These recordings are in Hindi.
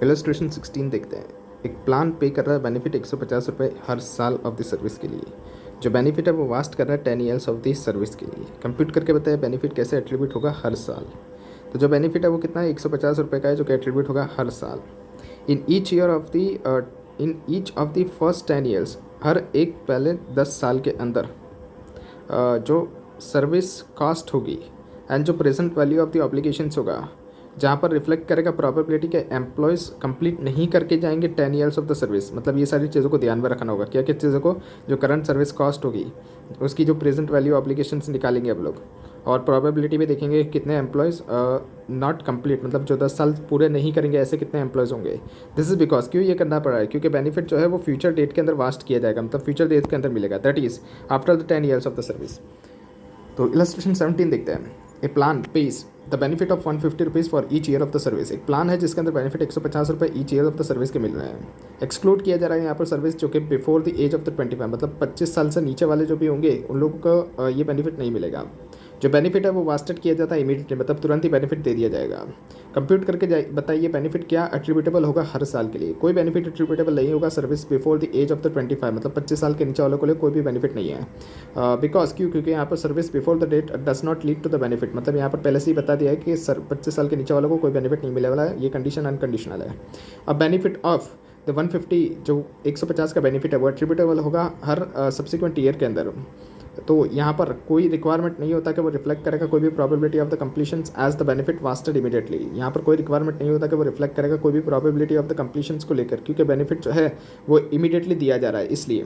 इलस्ट्रेशन 16 देखते हैं। एक प्लान पे कर रहा है बेनिफिट 150 रुपये हर साल ऑफ द सर्विस के लिए। जो बेनिफिट है वो वास्ट कर रहा है 10 ईयर्स ऑफ द सर्विस के लिए। कंप्यूट करके बताया बेनिफिट कैसे एट्रीब्यूट होगा हर साल। तो जो बेनिफिट है वो कितना है, 150 रुपये का है, जो कि एट्रीब्यूट होगा हर साल। In each of the first 10 years, हर एक पहले 10 साल के अंदर जो सर्विस कॉस्ट होगी एंड जो present value of the obligations होगा, जहाँ पर रिफ्लेक्ट करेगा प्रोबेबिलिटी के एम्प्लॉयज़ कंप्लीट नहीं करके जाएंगे 10 ईयर्स ऑफ द सर्विस। मतलब ये सारी चीज़ों को ध्यान में रखना होगा। क्या क्या चीज़ों को, जो करंट सर्विस कॉस्ट होगी उसकी जो प्रेजेंट वैल्यू ऑब्लिगेशंस निकालेंगे अब लोग, और प्रोबेबिलिटी भी देखेंगे कितने एम्प्लॉयज़ नॉट कंप्लीट, मतलब जो 10 साल पूरे नहीं करेंगे ऐसे कितने एम्प्लॉयज़ होंगे। दिस इज़ बिकॉज क्यों ये करना पड़ा है, क्योंकि बेनिफिट जो है वो फ्यूचर डेट के अंदर वास्ट किया जाएगा, मतलब फ्यूचर डेट के अंदर मिलेगा, that is after the 10 years of the service. तो इलस्ट्रेशन 17 देखते हैं। A plan pays the benefit of 150 rupees for each year of the service. एक प्लान है जिसके अंदर बेनिफिट 150 रुपये each year of the service के मिल रहे हैं। एक्सक्लूड किया जा रहा है यहाँ पर सर्विस जो कि before the age of the 25, मतलब 25 साल से नीचे वाले जो भी होंगे उन लोगों को ये बेनिफिट नहीं मिलेगा। जो बेनिफिट है वो वास्टेड किया जाता है इमीडिएटली, मतलब तुरंत ही बेनिफिट दे दिया जाएगा। कंप्यूट करके बताइए बेनिफिट क्या एट्रीब्यूटेबल होगा हर साल के लिए। कोई बेनिफिट एट्रीब्यूटेबल नहीं होगा service before the age of the 25, मतलब 25 साल के नीचे वालों के लिए कोई भी बेनिफिट नहीं है। बिकॉज क्योंकि यहाँ पर service before the date does not lead to the benefit, मतलब यहाँ पर पहले से ही बता दिया है कि 25 साल के नीचे वालों को कोई बेनिफिट नहीं मिले वाला है, ये कंडीशन अनकंडीशनल है। अब बेनिफिट ऑफ द 150, जो 150 का बेनिफिट है वो एट्रीब्यूटेबल होगा हर सब्सिक्वेंट ईयर के अंदर। तो यहाँ पर कोई रिक्वायरमेंट नहीं होता कि वो रिफ्लेक्ट करेगा कोई भी probability of the completions as the benefit vested immediately. यहाँ पर कोई रिक्वायरमेंट नहीं होता कि वो रिफ्लेक्ट करेगा कोई भी प्रोबेबिलिटी ऑफ द कंप्लीशंस को लेकर, क्योंकि बेनिफिट जो है वो इमीडिएटली दिया जा रहा है इसलिए।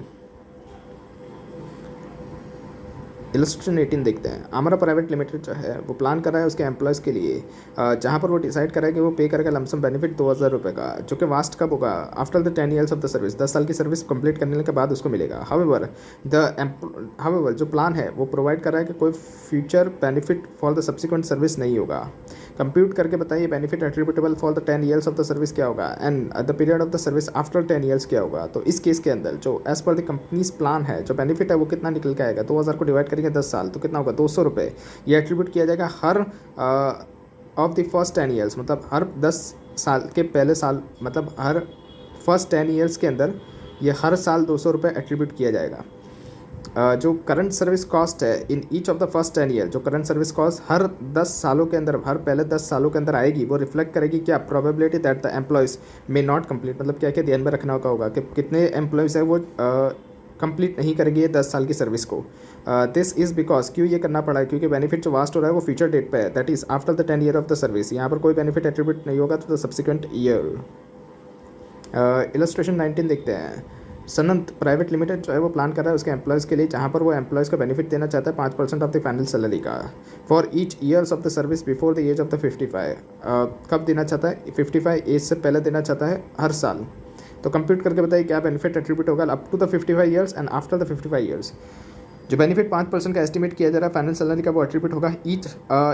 इलस्ट्रेशन 18 देखते हैं। आमरा प्राइवेट लिमिटेड जो है वो प्लान कर रहा है उसके एम्प्लॉयज़ के लिए, जहाँ पर वो डिसाइड कर रहा है कि वो पे करेगा लमसम बेनिफिट 2000 रुपये का, जो कि वास्ट कब होगा, after the 10 years of the service. 10 साल की सर्विस कंप्लीट करने के बाद उसको मिलेगा। हाउएवर जो प्लान है वो प्रोवाइड कर रहा है कि कोई future benefit for the subsequent service नहीं होगा। कंप्यूट करके बताइए benefit attributable for the 10 years of the service क्या होगा and the period of the service after 10 years क्या होगा। तो इस केस के अंदर जो as per the companies plan है, जो बेनिफिट है वो कितना निकल के आएगा, 2000 को डिवाइड करेंगे 10 साल तो कितना होगा, 200 रुपये। ये एट्रीब्यूट किया जाएगा हर ऑफ द फर्स्ट 10 ईयर्स, मतलब हर 10 साल के पहले साल, मतलब हर फर्स्ट 10 ईयर्स के अंदर ये हर साल 200 रुपये एट्रीब्यूट किया जाएगा। जो करंट सर्विस कॉस्ट है इन each of the first 10 year, जो करंट सर्विस कॉस्ट हर 10 सालों के अंदर, हर पहले 10 सालों के अंदर आएगी, वो रिफ्लेक्ट करेगी क्या, probability that the employees may not complete, मतलब क्या क्या ध्यान में रखना होगा कि कितने एम्प्लॉयज़ है वो कंप्लीट नहीं करेंगे ये 10 साल की सर्विस को। दिस इज़ बिकॉज क्यों ये करना पड़ा है, क्योंकि बेनिफिट जो वास्ट हो रहा है वो फ्यूचर डेट पे है, that is after the 10 year of the service. यहाँ पर कोई बेनिफिट एट्रीब्यूट नहीं होगा तो द सब्सिक्वेंट ईयर। इलस्ट्रेशन 19 देखते हैं। सनंत प्राइवेट लिमिटेड जो है वो प्लान कर रहा है उसके एम्प्लॉयज़ के लिए, जहाँ पर वो एम्प्लॉयज़ को बेनिफिट देना चाहता है 5% ऑफ द फाइनल सैलरी का for each years of the service before the age of the 55। कब देना चाहता है, 55 एज से पहले देना चाहता है हर साल। तो कंप्यूट करके बताइए क्या बेनिफिट एट्रीब्यूट होगा up to the 55 years and after the 55 years. जो बेनिफिट 5% का एस्टिमेट किया जा रहा है फाइनल सैलरी का, वो एट्रीब्यूट होगा each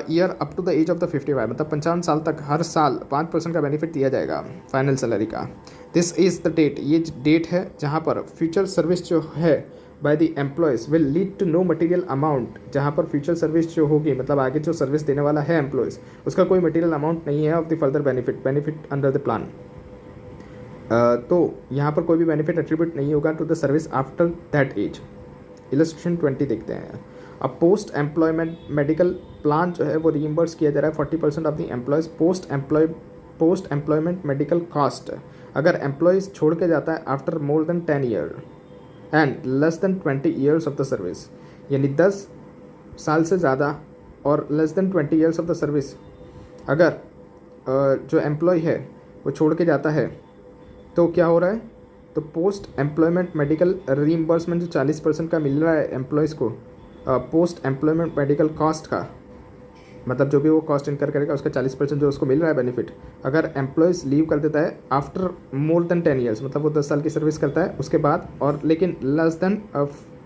year up to the age of the 55, मतलब 55 साल तक हर साल 5% का बेनिफिट दिया जाएगा फाइनल सैलरी का। दिस इज़ द डेट, ये डेट है जहाँ पर फ्यूचर सर्विस जो है by the employees will lead to no material amount, जहाँ पर फ्यूचर सर्विस जो होगी, मतलब आगे जो सर्विस देने वाला है एम्प्लॉयज़, उसका कोई मटेरियल अमाउंट नहीं है of the further benefit under the plan. तो यहाँ पर कोई भी बेनिफिट एट्रीब्यूट नहीं होगा to the service after that age. Illustration 20 देखते हैं। अब पोस्ट एम्प्लॉयमेंट मेडिकल प्लान जो है वो रीइंबर्स किया जा रहा है 40% of the employees post employment medical cost, अगर एम्प्लॉयज़ छोड़ के जाता है after more than 10 year and less than 20 years of the service, यानी 10 साल से ज़्यादा और less than 20 years of the service अगर जो एम्प्लॉय है वो छोड़ के जाता है तो क्या हो रहा है, तो पोस्ट एम्प्लॉयमेंट मेडिकल रीइंबर्समेंट जो 40% का मिल रहा है एम्प्लॉयज़ को पोस्ट एम्प्लॉयमेंट मेडिकल कॉस्ट का, मतलब जो भी वो कॉस्ट इनकर करेगा उसका 40% जो उसको मिल रहा है बेनिफिट, अगर एम्प्लॉयज़ लीव कर देता है आफ्टर मोर देन 10 ईयर्स, मतलब वो 10 साल की सर्विस करता है उसके बाद, और लेकिन less than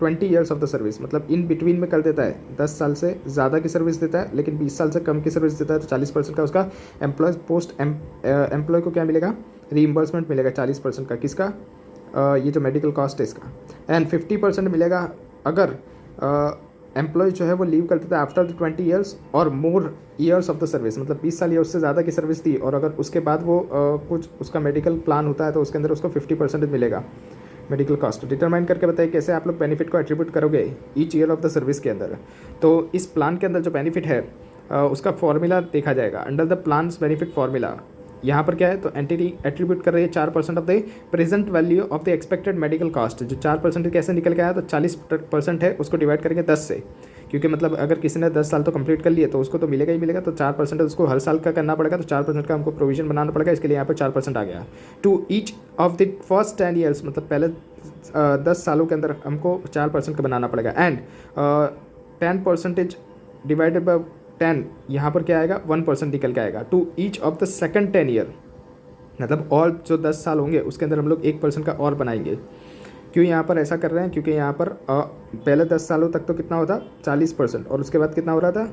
20 years of the service, मतलब इन बिटवीन में कर देता है, 10 साल से ज़्यादा की सर्विस देता है लेकिन 20 साल से कम की सर्विस देता है, तो 40% का उसका एम्प्लॉय को क्या मिलेगा, रीइंबर्समेंट मिलेगा 40% का, किसका, ये जो मेडिकल कॉस्ट है इसका। एंड 50% मिलेगा अगर एम्प्लॉय जो है वो लीव करते थे आफ्टर द 20 ईयर्स और more years of the service, मतलब 20 साल या उससे ज़्यादा की सर्विस थी और अगर उसके बाद वो कुछ उसका मेडिकल प्लान होता है तो उसके अंदर उसको 50% मिलेगा मेडिकल कॉस्ट। डिटरमाइन करके बताइए कैसे आप लोग बेनिफिट को एट्रीब्यूट करोगे each year of the service के अंदर। तो इस प्लान के अंदर जो बेनिफिट है उसका फॉर्मूला देखा जाएगा under the plans benefit formula. यहाँ पर क्या है तो एंटिटी एट्रीब्यूट कर रही है 4% of the present value of the expected medical cost. जो 4% कैसे निकल के आया तो 40% है उसको डिवाइड करेंगे 10 से, क्योंकि मतलब अगर किसी ने 10 साल तो कंप्लीट कर लिए तो उसको तो मिलेगा ही मिलेगा, तो 4% उसको हर साल का करना पड़ेगा, तो 4% का हमको प्रोविजन बनाना पड़ेगा, इसके लिए यहाँ पर 4% आ गया। To each of the first 10 years, मतलब पहले 10 सालों के अंदर हमको 4% का बनाना पड़ेगा। एंड 10% डिवाइडेड बाई 10, यहाँ पर क्या आएगा 1% निकल के आएगा। To each of the second 10 year, मतलब और जो 10 साल होंगे उसके अंदर हम लोग 1% का और बनाएंगे। क्यों यहाँ पर ऐसा कर रहे हैं, क्योंकि यहाँ पर पहले 10 सालों तक तो कितना होता 40% और उसके बाद कितना हो रहा था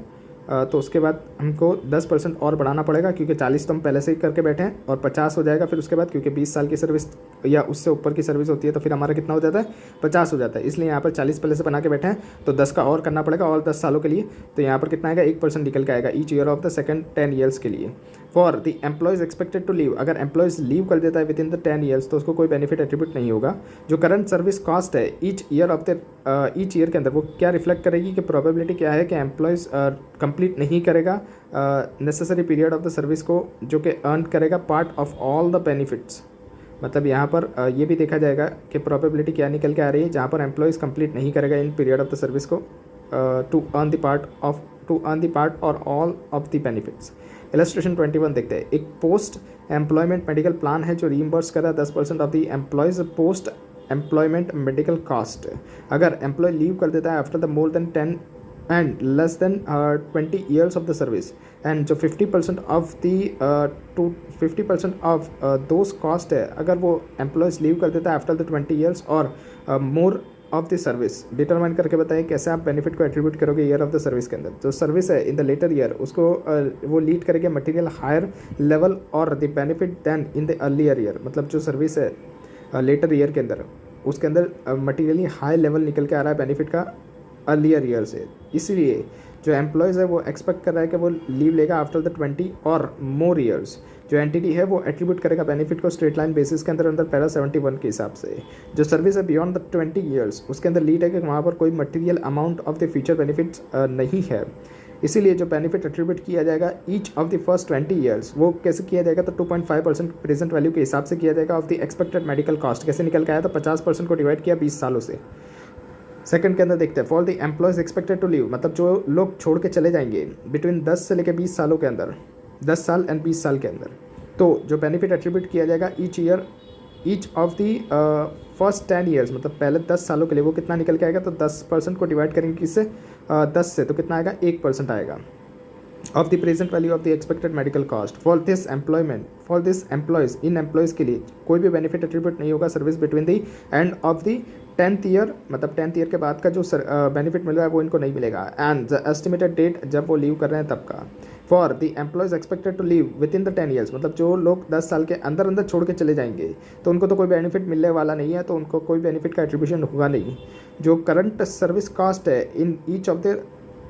तो उसके बाद हमको 10% और बढ़ाना पड़ेगा, क्योंकि 40 तो हम पहले से ही करके बैठे हैं और 50 हो जाएगा फिर उसके बाद, क्योंकि 20 साल की सर्विस या उससे ऊपर की सर्विस होती है तो फिर हमारा कितना हो जाता है 50 हो जाता है। इसलिए यहाँ पर 40 पहले से बना के बैठे हैं तो 10 का और करना पड़ेगा और 10 सालों के लिए, तो यहाँ पर कितना आएगा 1% निकल के आएगा each year of the second 10 years के लिए। For the employees expected to leave, अगर एम्प्लॉयज़ लीव कर देता है विद इन द 10 ईयर्स तो उसको कोई बेनिफिट एट्रीब्यूट नहीं होगा। जो करंट सर्विस कॉस्ट है each year of the each year के अंदर वो क्या रिफ्लेक्ट करेगी कि प्रोबेबिलिटी क्या है कि एम्प्लॉयज़ कंप्लीट नहीं करेगा necessary period of the service को, जो कि अर्न करेगा part of all the benefits. मतलब यहाँ पर ये भी देखा जाएगा कि प्रोबेबिलिटी क्या निकल के आ रही है जहाँ पर एम्प्लॉयज़ कंप्लीट नहीं करेगा in period of the service को टू अर्न द पार्ट और all of the benefits. Illustration 21 देखते हैं। एक पोस्ट एम्प्लॉयमेंट मेडिकल प्लान है जो रीइंबर्स कर रहा है 10% of the employees post employment medical cost. अगर एम्प्लॉय लीव कर देता है after the more than 10 and less than 20 years of the service, and जो 50% of the to 50% of those cost है अगर वो एम्प्लॉयज़ लीव कर देता है आफ्टर द 20 years और more of the service. Determine करके बताइए कैसे आप बेनिफिट को एट्रीब्यूट करोगे ईयर ऑफ द सर्विस के अंदर। जो सर्विस है इन द लेटर ईयर उसको वो लीड करेंगे मटेरियल हायर लेवल और the benefit than in the earlier year. मतलब जो सर्विस है लेटर ईयर के अंदर उसके अंदर मटीरियली हाई लेवल निकल के आ रहा है बेनिफिट का अर्लियर ईयर से, इसलिए जो एम्प्लॉयज़ है वो एक्सपेक्ट कर रहा है कि वो लीव लेगा आफ्टर द 20 और मोर ईयर्स। जो एंटिटी है वो एट्रीब्यूट करेगा बेनिफिट को स्ट्रेट लाइन बेसिस के अंदर पैरा 71 के हिसाब से। जो सर्विस है बियॉन्ड द 20 ईयर्स उसके अंदर लीड है कि वहाँ पर कोई material amount of the future benefits नहीं है, इसीलिए जो बेनिफिट एट्रीब्यूट किया जाएगा each of the first 20 years वो कैसे किया जाएगा तो 2.5% प्रेजेंट वैल्यू के हिसाब से किया जाएगा of the expected medical cost. कैसे निकल के आया तो 50% को डिवाइड किया 20 सालों से। सेकंड के अंदर देखते हैं for the employees expected to leave, मतलब जो लोग छोड़ के चले जाएंगे बिटवीन 10 से लेकर 20 सालों के अंदर, 10 साल एंड 20 साल के अंदर, तो जो बेनिफिट एट्रीब्यूट किया जाएगा each of the first 10 years, मतलब पहले 10 सालों के लिए वो कितना निकल के आएगा तो 10% को डिवाइड करेंगे किससे 10 से, तो कितना आएगा 1% आएगा of the present value of the expected medical cost. For this employees in employees के लिए कोई भी बेनिफिट एट्रीब्यूट नहीं होगा service between the end of the 10th year, मतलब 10th ईयर के बाद का जो बेनिफिट मिल रहा है वो इनको नहीं मिलेगा। एंड द एस्टिमेटेड डेट जब वो लीव कर रहे हैं तब का। For the employees expected to leave within the 10 years, मतलब जो लोग 10 साल के अंदर छोड़ के चले जाएंगे तो उनको तो कोई बेनिफिट मिलने वाला नहीं है, तो उनको कोई बेनिफिट का एट्रीब्यूशन होगा नहीं। जो करंट सर्विस कॉस्ट है इन ईच ऑफ द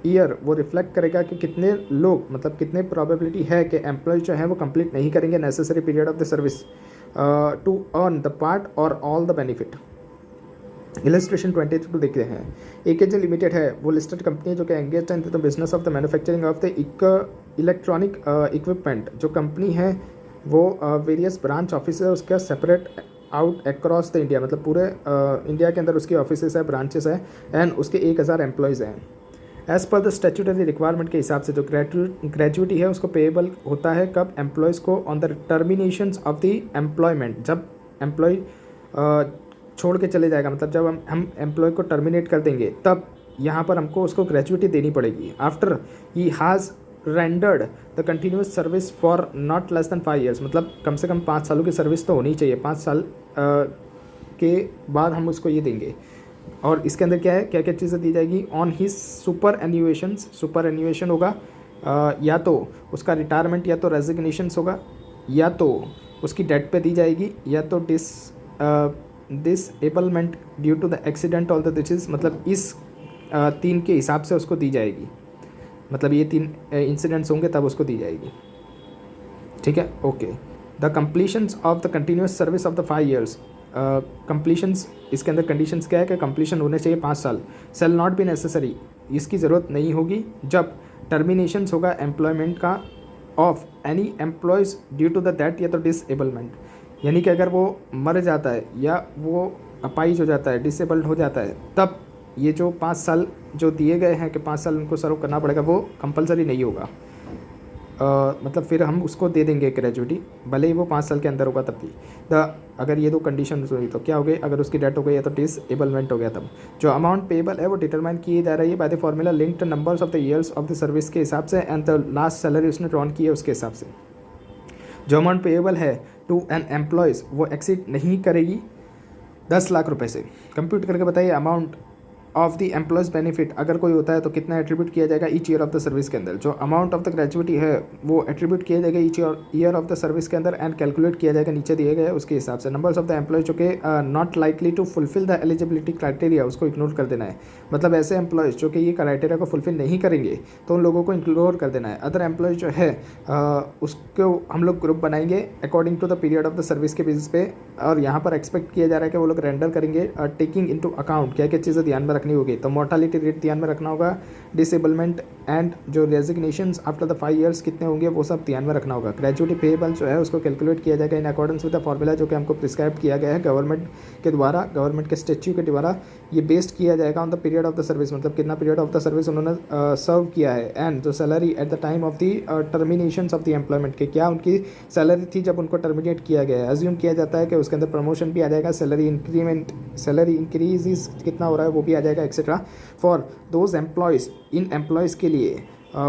ईयर वो रिफ्लेक्ट करेगा कि कितने लोग, मतलब कितने प्रोबेबिलिटी है कि एम्प्लॉय जो है वो कंप्लीट नहीं करेंगे necessary period of the service to earn the part और ऑल द बेनिफिट। इलस्ट्रेशन 22 देखते हैं। एकेजे लिमिटेड है वो लिस्टेड कंपनी जो कि engage in the business of the manufacturing of the electronic equipment. जो कंपनी है वो वेरियस ब्रांच ऑफिस है उसका separate out across the India, मतलब पूरे इंडिया के अंदर उसकी ऑफिस है, ब्रांचेस है, एंड उसके 1000 एम्प्लॉयज़ हैं। As per the statutory requirement के हिसाब से जो ग्रेजुएटी है उसको पेएबल होता है कब एम्प्लॉयज़ को on the terminations of the employment, जब एम्प्लॉय छोड़ के चले जाएगा, मतलब जब हम एम्प्लॉय को टर्मिनेट कर देंगे तब यहाँ पर हमको उसको ग्रेजुएटी देनी पड़ेगी। After he has rendered the continuous service for not less than 5 years, मतलब कम से कम 5 सालों की सर्विस तो होनी चाहिए, 5 साल के बाद हम उसको ये देंगे। और इसके अंदर क्या है, क्या क्या चीज़ें दी जाएगी ऑन हिज सुपर एन्यूएशन होगा, या तो उसका रिटायरमेंट या तो रेजिग्नेशंस होगा, या तो उसकी डेथ पे दी जाएगी, या तो disablement due to the accident all the disease, मतलब इस 3 के हिसाब से उसको दी जाएगी, मतलब ये 3 इंसिडेंट्स होंगे तब उसको दी जाएगी। ठीक है, okay. The completions of the continuous service of the 5 years, completions इसके अंदर कंडीशंस क्या है कि कंप्लीशन होने चाहिए 5 साल। सेल नॉट बी नेसेसरी, इसकी ज़रूरत नहीं होगी जब टर्मिनेशंस होगा एम्प्लॉयमेंट का of any employees due to the death या तो डिसेबलमेंट, यानी कि अगर वो मर जाता है या वो अपाइज हो जाता है, डिसेबल्ड हो जाता है, तब ये जो 5 साल जो दिए गए हैं कि 5 साल उनको सर्व करना पड़ेगा, वो कंपलसरी नहीं होगा। मतलब फिर हम उसको दे देंगे ग्रेजुइटी, भले ही वो 5 साल के अंदर होगा तब भी। अगर ये 2 कंडीशन हुई तो क्या हो गई, अगर उसकी डेथ हो गई या तो डिसेबलमेंट हो गया तब। जो अमाउंट पेबल है वो डिटरमाइन की जा रही है by the formula linked numbers of the years of the service के हिसाब से एंड द लास्ट सैलरी उसने ड्रॉन की है उसके हिसाब से। जो अमाउंट पेबल है टू एन एम्प्लॉयज़ वो एक्सीड नहीं करेगी 10 लाख रुपए से। कंप्यूट करके बताइए amount of the employees benefit अगर कोई होता है तो कितना एट्रीब्यूट किया जाएगा each year of the service के अंदर। जो अमाउंट ऑफ द ग्रेजुइटी है वो एट्रीब्यूट किया जाएगा each year of the service के अंदर एंड कैलकुलेट किया जाएगा नीचे दिए गए उसके हिसाब से। नंबर्स ऑफ द एम्प्लॉयज जो कि not likely to fulfill the eligibility criteria उसको इग्नोर कर देना है। मतलब ऐसे एम्प्लॉयज़ जो कि ये क्राइटेरिया को फुलफिल नहीं करेंगे तो उन लोगों को इग्नोर कर देना है। अदर एम्प्लॉयज जो है उसको हम लोग ग्रुप बनाएंगे according to the period of the service के बेसिस पे, और यहाँ पर एक्सपेक्ट किया जा रहा है कि वो लोग रेंडर करेंगे टेकिंग इनटू अकाउंट क्या क्या चीज़ें ध्यान में रखनी होगी। तो मोर्टालिटी रेट ध्यान में रखना होगा, डिसेबलमेंट एंड जो रेजिग्नेशंस आफ्टर द 5 ईयर्स कितने होंगे वो सब ध्यान में रखना होगा। ग्रेजुइटी पेबल जो है उसको कैलकुलेट किया जाएगा in accordance with the formula जो कि हमको प्रिस्क्राइब किया गया है गवर्नमेंट के द्वारा, गवर्नमेंट के स्टैच्यू के द्वारा। ये बेस्ड किया जाएगा on the period of the service, मतलब कितना पीरियड ऑफ द सर्विस उन्होंने सर्व किया है, एंड जो salary at the time of the terminations of the employment के क्या उनकी सैलरी थी जब उनको टर्मिनेट किया गया है। अज्यूम किया जाता है कि उसके अंदर प्रमोशन भी आ जाएगा, सैलरी इंक्रीमेंट, सैलरी इंक्रीज कितना हो रहा है वो भी आ जाएगा etcetera. For those employees, in employees के लिए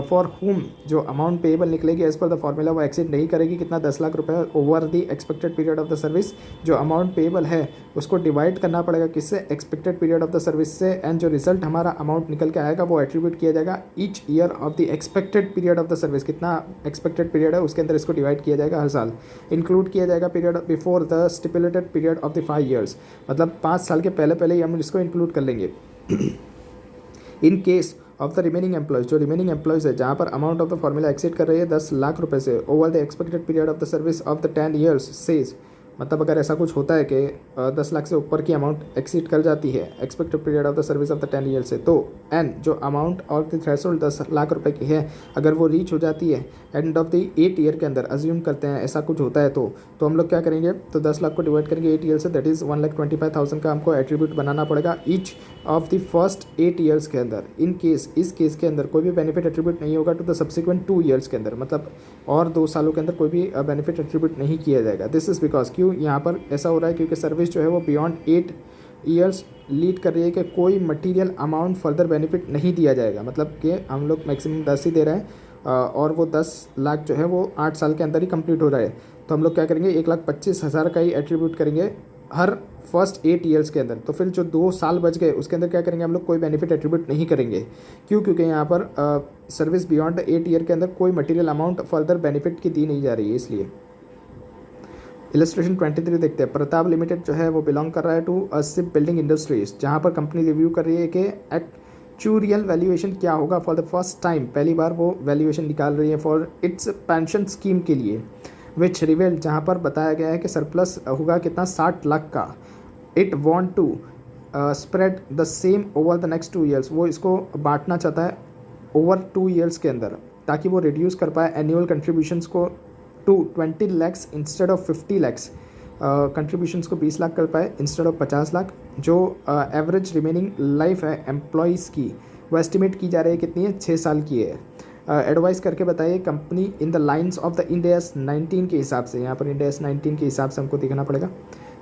फॉर हुम जो अमाउंट पेएबल निकलेगी एज पर द फॉर्मूला वो एक्सीड नहीं करेगी कितना 10 लाख रुपए over the expected period of the service. जो अमाउंट पेएबल है उसको डिवाइड करना पड़ेगा किससे, expected period of the service से, एंड जो रिजल्ट हमारा अमाउंट निकल के आएगा वो एट्रीब्यूट किया जाएगा each year of the expected period of the service. कितना एक्सपेक्टेड पीरियड है उसके अंदर इसको डिवाइड किया जाएगा हर साल। इंक्लूड किया जाएगा period before the stipulated period of the 5 years, मतलब 5 साल के पहले पहले ही हम इसको इंक्लूड कर लेंगे। In case of the remaining employees, जो रिमेनिंग एम्प्लॉयज़ है जहाँ पर amount of the formula exceed कर रही है 10 लाख रुपए से over the expected period of the service of the 10 years says, मतलब अगर ऐसा कुछ होता है कि 10 लाख से ऊपर की अमाउंट एक्सीड कर जाती है expected period of the service of the 10 year से, तो एंड जो amount of the threshold 10 lakh रुपए की है अगर वो रीच हो जाती है एंड ऑफ द 8 ईयर के अंदर, अज्यूम करते हैं ऐसा कुछ होता है तो हम लोग क्या करेंगे, तो 10 लाख को डिवाइड करेंगे 8 ईयर से, दैट इज़ 1,25,000 का हमको एट्रीब्यूट बनाना पड़ेगा each of the first 8 years के अंदर। इन केस, इस केस के अंदर कोई भी बेनिफिट एट्रीब्यूट नहीं होगा टू द सब्सिक्वेंट 2 ईयर्स के अंदर, मतलब और 2 सालों के अंदर कोई भी बेनिफिट एट्रीब्यूट नहीं किया जाएगा। दिस इज़ बिकॉज क्यों यहाँ पर ऐसा हो रहा है क्योंकि सर्विस जो है वो बियॉन्ड 8 ईयर्स लीड कर रही है कि कोई मटेरियल अमाउंट फर्दर बेनिफिट नहीं दिया जाएगा, मतलब कि हम लोग मैक्सिमम 10 ही दे रहे हैं और वो 10 लाख जो है वो 8 साल के अंदर ही कंप्लीट हो रहा है। तो हम लोग क्या करेंगे 1,25,000 का ही एट्रीब्यूट करेंगे हर फर्स्ट 8 ईयर्स के अंदर। तो फिर जो 2 साल बच गए उसके अंदर क्या करेंगे हम लोग, कोई बेनिफिट एट्रीब्यूट नहीं करेंगे। क्यों? क्योंकि यहाँ पर सर्विस बियॉन्ड 8 ईयर के अंदर कोई मटेरियल अमाउंट फर्दर बेनिफिट की दी नहीं जा रही है, इसलिए। इलस्ट्रेशन 23 देखते हैं। प्रताप लिमिटेड जो है वो बिलोंग कर रहा है टू शिप बिल्डिंग इंडस्ट्रीज, जहाँ पर कंपनी रिव्यू कर रही है कि एक्चुरियल वैल्यूएशन क्या होगा फॉर द फर्स्ट टाइम, पहली बार वो वैल्यूएशन निकाल रही है फॉर इट्स पेंशन स्कीम के लिए, विच रिवेल जहाँ पर बताया गया है कि सरप्लस होगा कितना 60 लाख का। It want to spread the same over the next 2 years, वो इसको बांटना चाहता है ओवर 2 ईयर्स के अंदर ताकि वो रिड्यूस कर पाए एनुअल कंट्रीब्यूशंस को to 20 lakhs instead of 50 lakhs, contributions को 20 लाख कर पाए इंस्टेड ऑफ 50 लाख। जो एवरेज रिमेनिंग लाइफ है एम्प्लॉयज़ की वो एस्टिमेट की जा रही है कितनी है, 6 साल की है। एडवाइस करके बताइए company in the lines of the Ind AS 19 के हिसाब से, यहाँ पर इंड AS 19 के हिसाब से हमको देखना पड़ेगा।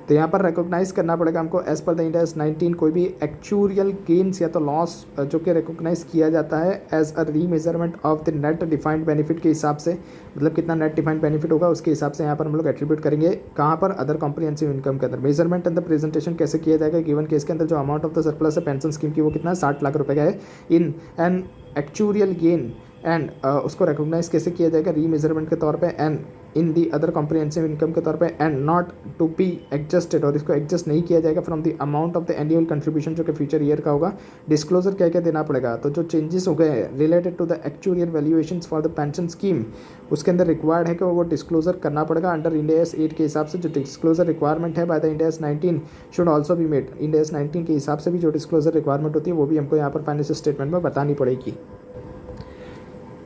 तो यहाँ पर रिकॉग्नाइज करना पड़ेगा हमको as per the Ind AS 19 कोई भी एक्चुरियल गेन्स या तो लॉस जो कि रिकॉग्नाइज किया जाता है as a remeasurement of the net defined benefit के हिसाब से, मतलब कितना नेट डिफाइंड बेनिफिट होगा उसके हिसाब से यहाँ पर हम लोग एट्रीब्यूट करेंगे। कहाँ पर, अदर कॉम्प्रिहेंसिव इनकम के अंदर। मेजरमेंट एंड द प्रेजेंटेशन कैसे किया जाएगा, गिवन केस के अंदर जो अमाउंट ऑफ द सरप्लस है पेंशन स्कीम की वो कितना 60 लाख रुपए का है in an actuarial gain and उसको रिकॉग्नाइज कैसे किया जाएगा, रीमेजरमेंट के तौर पे and in the other comprehensive income के तौर पे and not to be adjusted, और इसको एडजस्ट नहीं किया जाएगा from the amount of the annual contribution जो कि फ्यूचर ईयर का होगा। डिस्क्लोजर क्या क्या देना पड़ेगा, तो जो चेंजेस हो गए हैं related to the actuarial valuation for the pension scheme, उसके अंदर रिक्वायर्ड है कि वो डिस्क्लोजर करना पड़ेगा अंडर इंड AS 8 के हिसाब से। जो डिस्क्लोजर रिक्वायरमेंट है by the Ind AS 19 should also be made. Ind AS 19 के हिसाब से भी जो डिस्क्लोजर रिक्वायरमेंट होती है वो भी हमको यहाँ पर फाइनेंशियल स्टेटमेंट में बतानी पड़ेगी।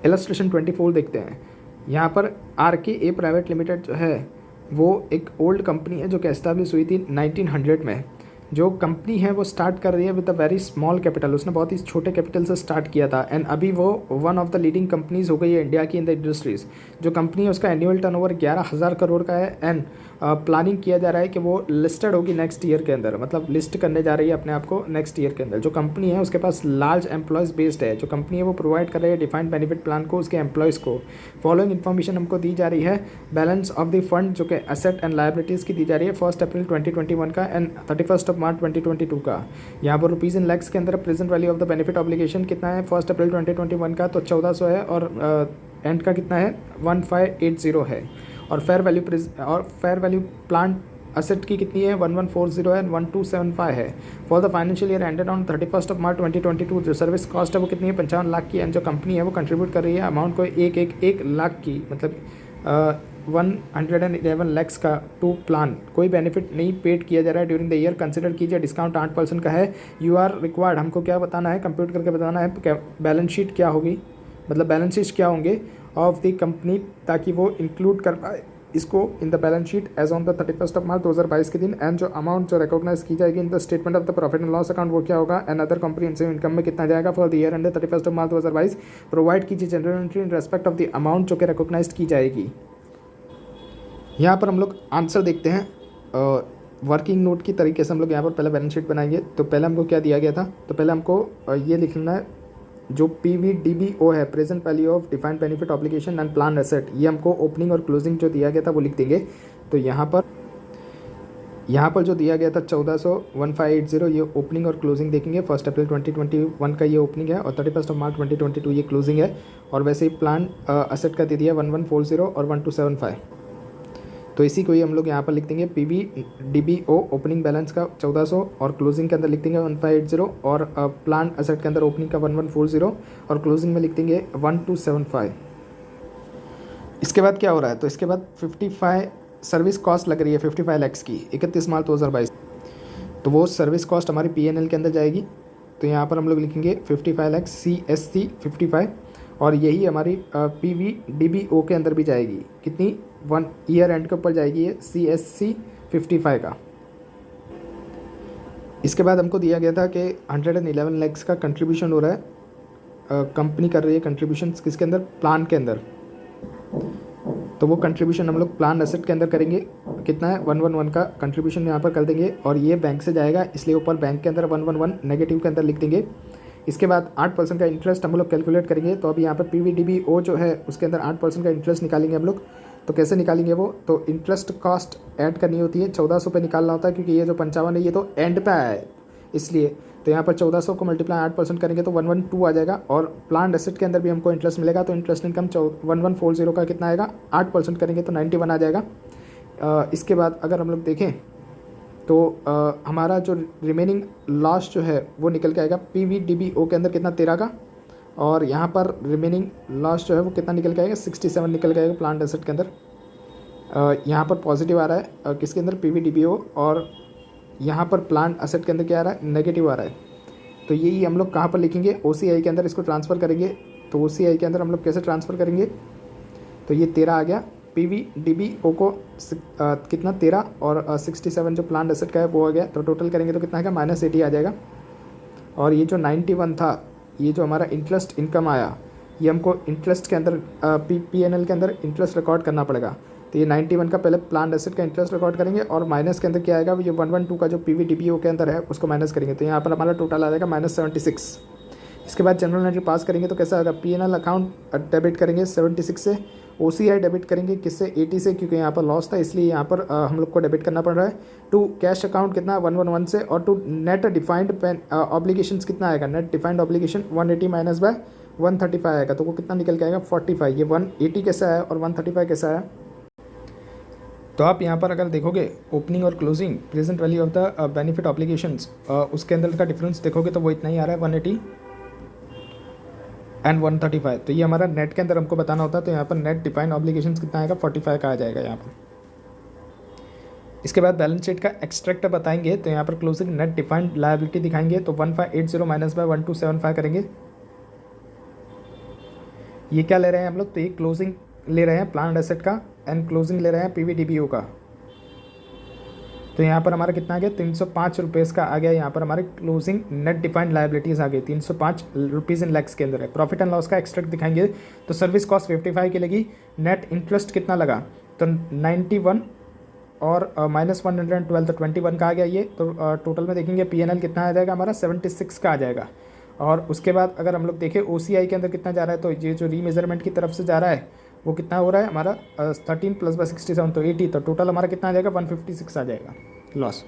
इलस्ट्रेशन 24 देखते हैं। यहाँ पर RKA प्राइवेट लिमिटेड जो है वो एक ओल्ड कंपनी है जो कि एस्टैब्लिश हुई थी 1900 में। जो कंपनी है वो स्टार्ट कर रही है with a very small capital, उसने बहुत ही छोटे कैपिटल से स्टार्ट किया था एंड अभी वो one of the leading companies हो गई है इंडिया की इन द इंडस्ट्रीज़। जो कंपनी है उसका एनुअल टर्नओवर 11,000 करोड़ का है एंड प्लानिंग किया जा रहा है कि वो लिस्टेड होगी नेक्स्ट ईयर के अंदर, मतलब लिस्ट करने जा रही है अपने आप को नेक्स्ट ईयर के अंदर। जो कंपनी है उसके पास लार्ज एम्प्लॉयज़ बेस्ड है। जो कंपनी है वो प्रोवाइड कर रही है डिफाइंड बेनिफिट प्लान को उसके एम्प्लॉयज़ को। फॉलोइंग इन्फॉर्मेशन हमको दी जा रही है। बैलेंस ऑफ द फंड जो कि एसेट एंड लायबिलिटीज़ की दी जा रही है 1 अप्रैल 2021 का एंड 31 मार्च 2022 का। यहाँ पर रुपीज़ इन लैक्स के अंदर present value of the benefit obligation कितना है 1 अप्रैल 2021 का, तो 1400 है और एंड का कितना है 1580 है। और फेयर वैल्यू प्लांट असेट की कितनी है 1140 है एंड 1275 है। For the financial year ended on 31 March 2022 जो सर्विस कॉस्ट है वो कितनी है 55 लाख की एंड जो कंपनी है वो कंट्रीब्यूट कर रही है अमाउंट को एक लाख की, मतलब 111 लैक्स का टू प्लान। कोई बेनिफिट नहीं पेड किया जा रहा है ड्यूरिंग द ईयर। कंसिडर कीजिए डिस्काउंट 8% का है। यू आर रिक्वायर्ड, हमको क्या बताना है कंप्यूट करके बताना है बैलेंस शीट क्या होगी, मतलब बैलेंस शीट क्या होंगे ऑफ द कंपनी, ताकि वो इंक्लूड कर पाए इसको in the balance sheet as on the 31 March 2022 के दिन। एंड जो अमाउंट जो रिकॉग्नाइज की जाएगी in the statement of the profit and loss account वो क्या होगा एंड अदर कॉम्प्रिहेंसिव इनकम में कितना जाएगा for the year end 31 March 2022। Provide कीजिए general entry in respect of the amount जो कि रिकॉग्नाइज की जाएगी। यहाँ पर हम लोग आंसर देखते हैं वर्किंग नोट की तरीके से। हम लोग यहाँ पर पहले बैलेंस शीट बनाएंगे। तो पहले हमको क्या दिया गया था, तो पहले हमको ये लिखना है जो PVDBO है present value of defined benefit obligation and plan asset, ये हमको ओपनिंग और क्लोजिंग जो दिया गया था वो लिख देंगे। तो यहाँ पर जो दिया गया था 1400 ये ओपनिंग और क्लोजिंग देखेंगे। 1 अप्रैल 2021 का ये ओपनिंग है और 31 मार्च 2022 ये क्लोजिंग है। और वैसे ही प्लान एसेट का दे दिया 1140 और 1275। तो इसी को ही हम लोग यहाँ पर लिख देंगे PVDBO ओपनिंग बैलेंस का 1400 और क्लोजिंग के अंदर लिख देंगे 1580 और प्लान एसेट के अंदर ओपनिंग का 1140 और क्लोजिंग में लिख देंगे 1275। इसके बाद क्या हो रहा है, तो इसके बाद 55 सर्विस कॉस्ट लग रही है 55 लैक्स की 31 मार्च 2022। तो वो सर्विस कॉस्ट हमारी PNL के अंदर जाएगी। तो यहाँ पर हम लोग लिखेंगे 55 लैक्स CSC 55 और यही हमारी PVDBO के अंदर भी जाएगी। कितनी 1 ईयर एंड के ऊपर जाएगी ये CSC 55 का। इसके बाद हमको दिया गया था कि 111 लैक्स का कंट्रीब्यूशन हो रहा है, कंपनी कर रही है कंट्रीब्यूशन किसके अंदर, प्लान के अंदर। तो वो कंट्रीब्यूशन हम लोग प्लान एसेट के अंदर करेंगे। कितना है 111 का कंट्रीब्यूशन यहाँ पर कर देंगे और ये बैंक से जाएगा इसलिए ऊपर बैंक के अंदर 111 नेगेटिव के अंदर लिख देंगे। इसके बाद 8% का इंटरेस्ट हम लोग कैलकुलेट करेंगे। तो अभी यहाँ पर PVDBO जो है उसके अंदर 8% का इंटरेस्ट निकालेंगे हम लोग। तो कैसे निकालेंगे वो, तो इंटरेस्ट कॉस्ट ऐड करनी होती है 1400 पे निकालना होता है क्योंकि ये जो 55 है ये तो एंड पे आया है इसलिए। तो यहाँ पर 1400 को मल्टीप्लाई 8% करेंगे तो 112 आ जाएगा और प्लान एसेट के अंदर भी हमको इंटरेस्ट मिलेगा। तो इंटरेस्ट इनकम 1140 का कितना आएगा 8% करेंगे तो 91 आ जाएगा। इसके बाद अगर हम लोग देखें तो हमारा जो रिमेनिंग लॉस जो है वो निकल के आएगा PVDBO के अंदर कितना 13 का, और यहाँ पर रिमेनिंग लॉस जो है वो कितना निकल के आएगा 67 निकल के आएगा प्लांट एसेट के अंदर। यहाँ पर पॉजिटिव आ रहा है किसके अंदर PVDBO और यहाँ पर प्लांट एसेट के अंदर क्या आ रहा है नेगेटिव आ रहा है। तो यही हम लोग कहाँ पर लिखेंगे OCI के अंदर इसको ट्रांसफ़र करेंगे। तो OCI के अंदर हम लोग कैसे ट्रांसफ़र करेंगे, तो ये 13 आ गया PVDBO को कितना 13 और 67 जो प्लांट एसेट का है वो आ गया। तो टोटल करेंगे तो कितना आएगा -80 आ जाएगा। और ये जो 91 था ये जो हमारा इंटरेस्ट इनकम आया ये हमको इंटरेस्ट के अंदर PNL के अंदर इंटरेस्ट रिकॉर्ड करना पड़ेगा। तो ये 91 का पहले प्लान एसेट का इंटरेस्ट रिकॉर्ड करेंगे और माइनस के अंदर क्या आएगा ये 112 का जो PVDBO के अंदर है उसको माइनस करेंगे। तो यहाँ पर हमारा टोटल आ जाएगा -76। इसके बाद जनरल एंट्री पास करेंगे तो कैसा आएगा PNL अकाउंट डेबिट करेंगे 76 से, OCI डेबिट करेंगे किससे 80 से क्योंकि यहाँ पर लॉस था इसलिए यहाँ पर हम लोग को डेबिट करना पड़ रहा है। टू कैश अकाउंट कितना 111 से और टू नेट डिफाइंड ऑब्लिगेशंस कितना आएगा net defined obligation 180 minus by 135 आएगा, तो वो कितना निकल के आएगा 45। ये 180 कैसा है और 135 कैसा है? तो आप यहाँ पर अगर देखोगे ओपनिंग और closing present value of the benefit obligations, उसके अंदर का डिफरेंस देखोगे तो वो इतना ही आ रहा है 180 एंड 135। तो ये हमारा नेट के अंदर हमको बताना होता है, तो यहाँ पर नेट डिफाइंड ऑब्लिगेशंस कितना आएगा 45 का आ जाएगा यहाँ पर। इसके बाद बैलेंस शीट का एक्सट्रैक्ट बताएंगे, तो यहाँ पर क्लोजिंग नेट डिफाइंड लायबिलिटी दिखाएंगे, तो 1580 माइनस बाय 1275 करेंगे। ये क्या ले रहे हैं हम लोग, तो ये क्लोजिंग ले रहे हैं प्लांट एसेट का एंड क्लोजिंग ले रहे हैं पीवीडीबीओ का। तो यहाँ पर हमारा कितना आ गया 305 रुपीज़ का आ गया। यहाँ पर हमारे क्लोजिंग नेट डिफाइंड लायबिलिटीज़ आ गई 305 रुपीज़ इन लैक्स के अंदर है। प्रॉफिट एंड लॉस का एक्सट्रैक्ट दिखाएंगे, तो सर्विस कॉस्ट 55 की लगी, नेट इंटरेस्ट कितना लगा तो 91 और -112 तो 21 का आ गया ये। तो टोटल में देखेंगे पीएनएल कितना आ जाएगा हमारा 76 का आ जाएगा। और उसके बाद अगर हम लोग देखें ओसीआई के अंदर कितना जा रहा है, तो ये जो रीमेजरमेंट की तरफ से जा रहा है वो कितना हो रहा है हमारा 13 + 67 तो 80। तो टोटल हमारा कितना आ जाएगा 156 आ जाएगा लॉस।